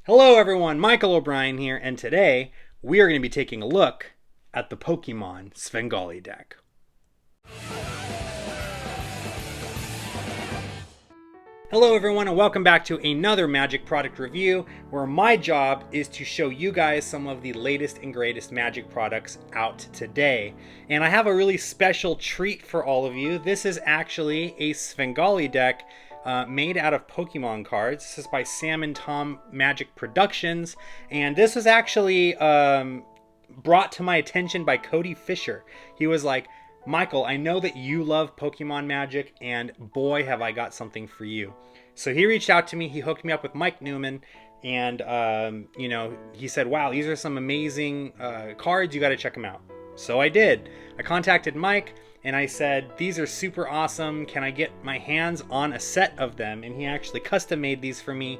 Hello everyone, Michael O'Brien here, and today we are going to be taking a look at the Pokemon Svengali Deck. Hello everyone, and welcome back to another Magic product review, where my job is to show you guys some of the latest and greatest Magic products out today. And I have a really special treat for all of you. This is actually a Svengali deck made out of Pokemon cards. This is by samandtommagic Productions, and this was actually brought to my attention by Cody Fisher. He was like, Michael, I know that you love Pokemon Magic, and boy, have I got something for you. So he reached out to me, he hooked me up with Mike Newman, and he said, wow, these are some amazing cards, you got to check them out. So I did. I contacted Mike, and I said, these are super awesome, can I get my hands on a set of them? And he actually custom made these for me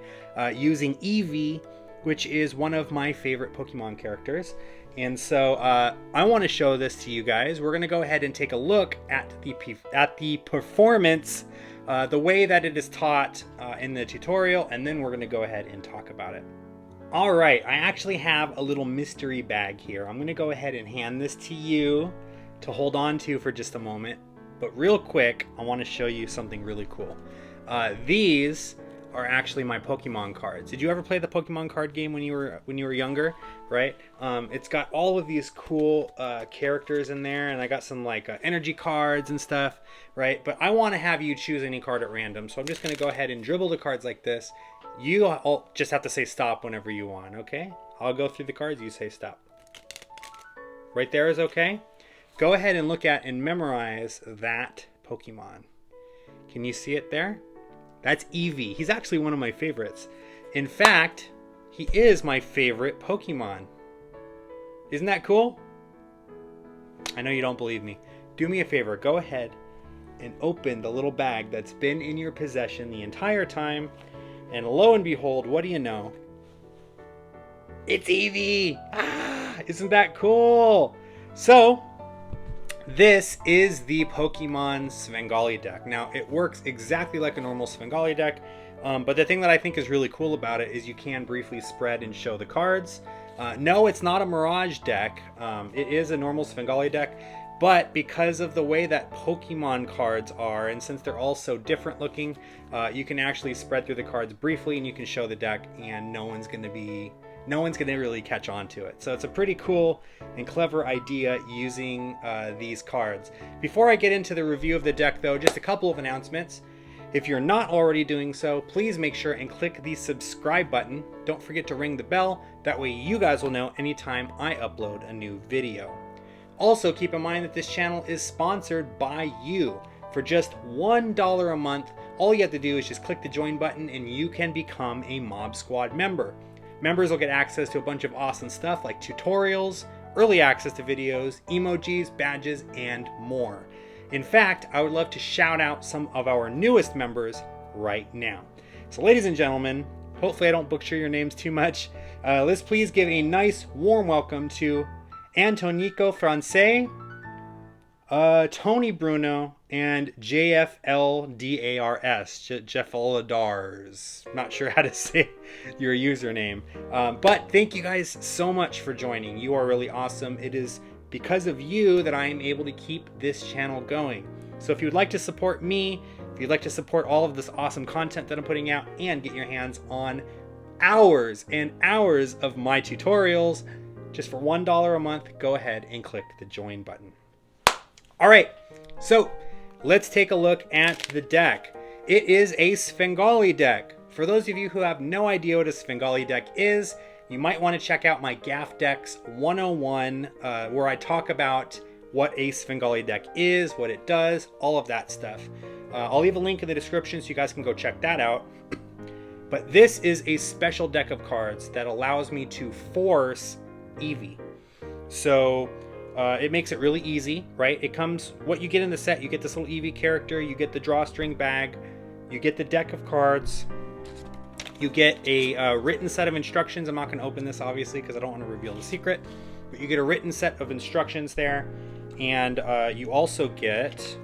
using Eevee, which is one of my favorite Pokemon characters. And so I want to show this to you guys. We're going to go ahead and take a look at the performance, the way that it is taught in the tutorial, and then we're going to go ahead and talk about it. All right, I actually have a little mystery bag here. I'm going to go ahead and hand this to you to hold on to for just a moment. But real quick, I want to show you something really cool. These are actually my Pokemon cards. Did you ever play the Pokemon card game when you were younger? Right? It's got all of these cool characters in there, and I got some like energy cards and stuff, right? But I want to have you choose any card at random, so I'm just going to go ahead and dribble the cards like this. You all just have to say stop whenever you want, okay? I'll go through the cards, you say stop. Right there is okay? Go ahead and look at and memorize that Pokemon. Can you see it there? That's Eevee. He's actually one of my favorites. In fact, he is my favorite Pokemon. Isn't that cool? I know you don't believe me. Do me a favor. Go ahead and open the little bag that's been in your possession the entire time. And lo and behold, what do you know? It's Eevee! Ah, isn't that cool? So, this is the Pokemon Svengali Deck. Now, it works exactly like a normal Svengali deck, but the thing that I think is really cool about it is you can briefly spread and show the cards. No, it's not a Mirage deck. It is a normal Svengali deck, but because of the way that Pokemon cards are, and since they're all so different looking, you can actually spread through the cards briefly and you can show the deck, and no one's going to really catch on to it. So it's a pretty cool and clever idea using these cards. Before I get into the review of the deck though, just a couple of announcements. If you're not already doing so, please make sure and click the subscribe button. Don't forget to ring the bell. That way you guys will know anytime I upload a new video. Also keep in mind that this channel is sponsored by you. For just $1 a month, all you have to do is just click the join button and you can become a Mob Squad member. Members will get access to a bunch of awesome stuff like tutorials, early access to videos, emojis, badges, and more. In fact, I would love to shout out some of our newest members right now. So ladies and gentlemen, hopefully I don't butcher your names too much. Let's please give a nice warm welcome to Antonico Francais, Tony Bruno, and JFLDARS, Jeffaldars. Not sure how to say your username. But thank you guys so much for joining. You are really awesome. It is because of you that I am able to keep this channel going. So if you would like to support me, if you'd like to support all of this awesome content that I'm putting out and get your hands on hours and hours of my tutorials, just for $1 a month, go ahead and click the join button. All right, so let's take a look at the deck. It is a Svengali deck. For those of you who have no idea what a Svengali deck is, you might want to check out my Gaff Decks 101, where I talk about what a Svengali deck is, what it does, all of that stuff. I'll leave a link in the description so you guys can go check that out. But this is a special deck of cards that allows me to force Eevee. So it makes it really easy, right? It comes, what you get in the set, you get this little Eevee character, you get the drawstring bag, you get the deck of cards, you get a written set of instructions. I'm not going to open this obviously because I don't want to reveal the secret, but you get a written set of instructions there, and you also get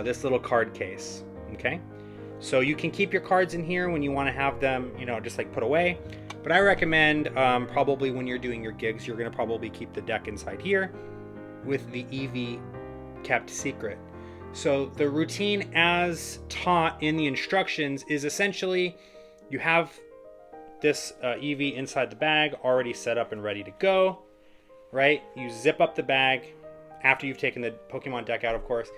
this little card case, okay? So you can keep your cards in here when you want to have them, you know, just like put away. But I recommend probably when you're doing your gigs, you're going to probably keep the deck inside here with the EV kept secret. So the routine as taught in the instructions is essentially you have this EV inside the bag already set up and ready to go, right? You zip up the bag after you've taken the Pokemon deck out, of course.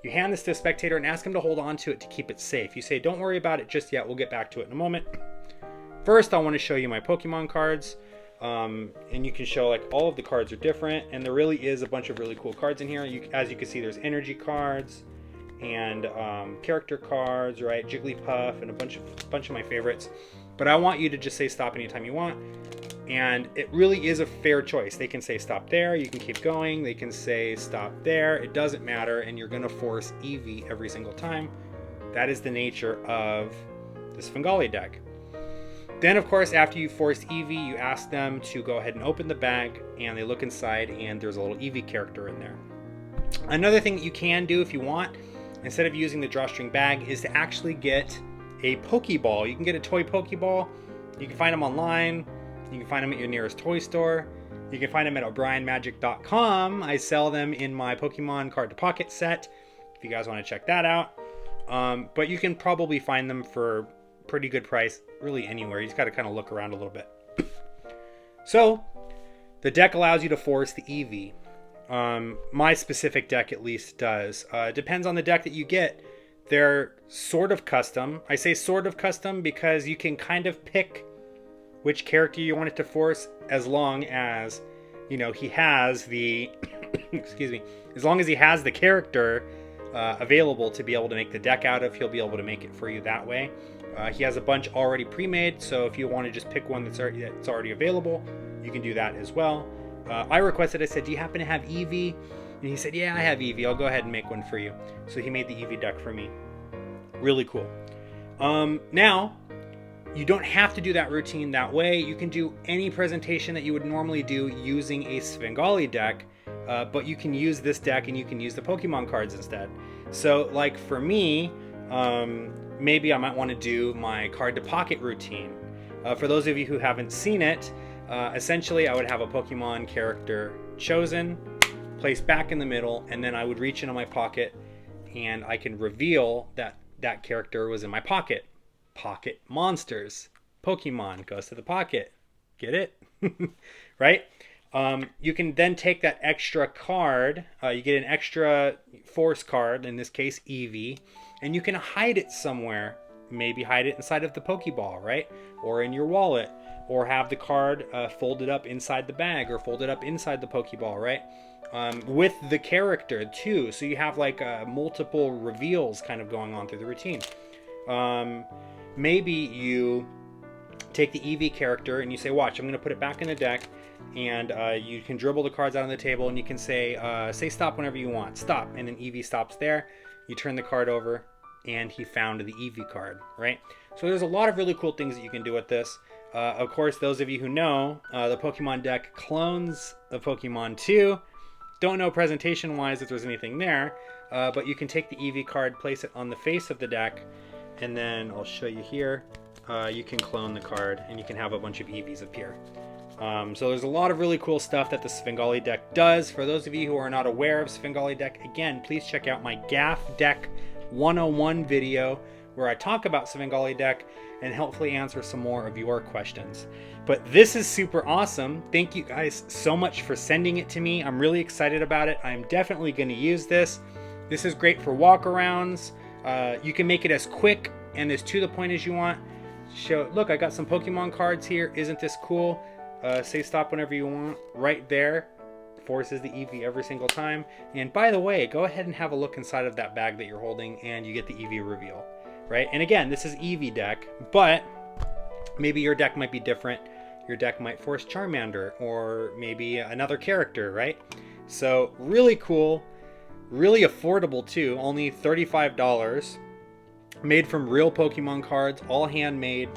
You hand this to a spectator and ask him to hold on to it to keep it safe. You say, don't worry about it just yet. We'll get back to it in a moment. First, I want to show you my Pokemon cards. And you can show like all of the cards are different. And there really is a bunch of really cool cards in here. As you can see, there's energy cards and character cards, right? Jigglypuff and a bunch of my favorites. But I want you to just say stop anytime you want. And it really is a fair choice. They can say stop there, you can keep going. They can say stop there, it doesn't matter. And you're gonna force EV every single time. That is the nature of the Svengali deck. Then of course, after you forced EV, you ask them to go ahead and open the bag, and they look inside and there's a little EV character in there. Another thing that you can do if you want, instead of using the drawstring bag, is to actually get a Pokeball. You can get a toy Pokeball. You can find them online. You can find them at your nearest toy store. You can find them at o'brienmagic.com. I sell them in my Pokemon Card to Pocket set, if you guys want to check that out. But you can probably find them for pretty good price really anywhere. You just got to kind of look around a little bit. So the deck allows you to force the EV. My specific deck at least does. It depends on the deck that you get. They're sort of custom. I say sort of custom because you can kind of pick which character you want it to force, as long as, you know, he has the excuse me, as long as he has the character available to be able to make the deck out of, he'll be able to make it for you that way. He has a bunch already pre-made, so if you want to just pick one that's already available, you can do that as well. I requested, I said, do you happen to have Eevee? And he said, yeah, I have Eevee. I'll go ahead and make one for you. So he made the Eevee deck for me. Really cool. Now, you don't have to do that routine that way. You can do any presentation that you would normally do using a Svengali deck, but you can use this deck and you can use the Pokemon cards instead. So like for me, maybe I might want to do my card to pocket routine. For those of you who haven't seen it, essentially I would have a Pokemon character chosen, placed back in the middle, and then I would reach into my pocket and I can reveal that that character was in my pocket. Pocket monsters. Pokemon goes to the pocket. Get it? Right? You can then take that extra card. You get an extra force card, in this case Eevee, and you can hide it somewhere. Maybe hide it inside of the Pokeball, right? Or in your wallet. Or have the card folded up inside the bag, or folded up inside the Pokeball, right? With the character too. So you have like multiple reveals kind of going on through the routine. Maybe you take the Eevee character and you say, watch, I'm going to put it back in the deck, and you can dribble the cards out on the table and you can say stop whenever you want. Stop. And then Eevee stops there. You turn the card over and he found the Eevee card, right? So there's a lot of really cool things that you can do with this. Of course, those of you who know, the Pokemon deck clones the Pokemon 2. Don't know presentation-wise if there's anything there, but you can take the Eevee card, place it on the face of the deck, and then I'll show you here. You can clone the card, and you can have a bunch of Eevees appear. So there's a lot of really cool stuff that the Svengali deck does. For those of you who are not aware of Svengali deck, again, please check out my Gaff Deck 101 video, where I talk about Svengali deck and hopefully answer some more of your questions. But this is super awesome. Thank you guys so much for sending it to me. I'm really excited about it. I'm definitely going to use this. This is great for walk-arounds. You can make it as quick and as to the point as you want. Show, look, I got some Pokemon cards here. Isn't this cool? Say stop whenever you want. Right there. Forces the Eevee every single time. And by the way, go ahead and have a look inside of that bag that you're holding, and you get the Eevee reveal. Right? And again, this is Eevee deck, but maybe your deck might be different. Your deck might force Charmander, or maybe another character, right? So really cool, really affordable too, only $35. Made from real Pokemon cards, all handmade.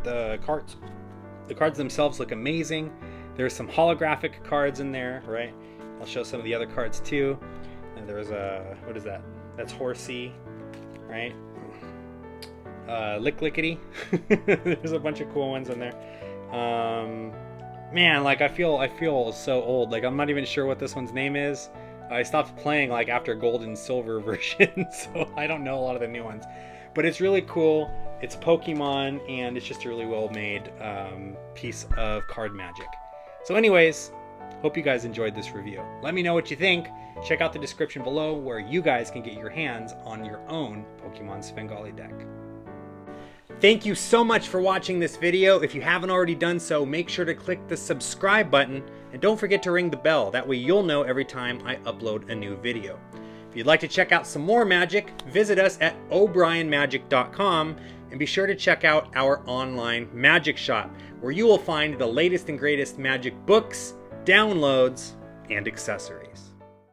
The cards themselves look amazing. There's some holographic cards in there, right? I'll show some of the other cards too. And there's a, what is that? That's Horsey, right? Lickety. There's a bunch of cool ones in there. Man, like I feel so old. Like I'm not even sure what this one's name is. I stopped playing like after gold and silver version, so I don't know a lot of the new ones. But it's really cool. It's Pokemon, and it's just a really well made piece of card magic. So anyways, hope you guys enjoyed this review. Let me know what you think. Check out the description below where you guys can get your hands on your own Pokemon Svengali Deck. Thank you so much for watching this video. If you haven't already done so, make sure to click the subscribe button and don't forget to ring the bell. That way you'll know every time I upload a new video. If you'd like to check out some more magic, visit us at o'brienmagic.com and be sure to check out our online magic shop where you will find the latest and greatest magic books, downloads, and accessories.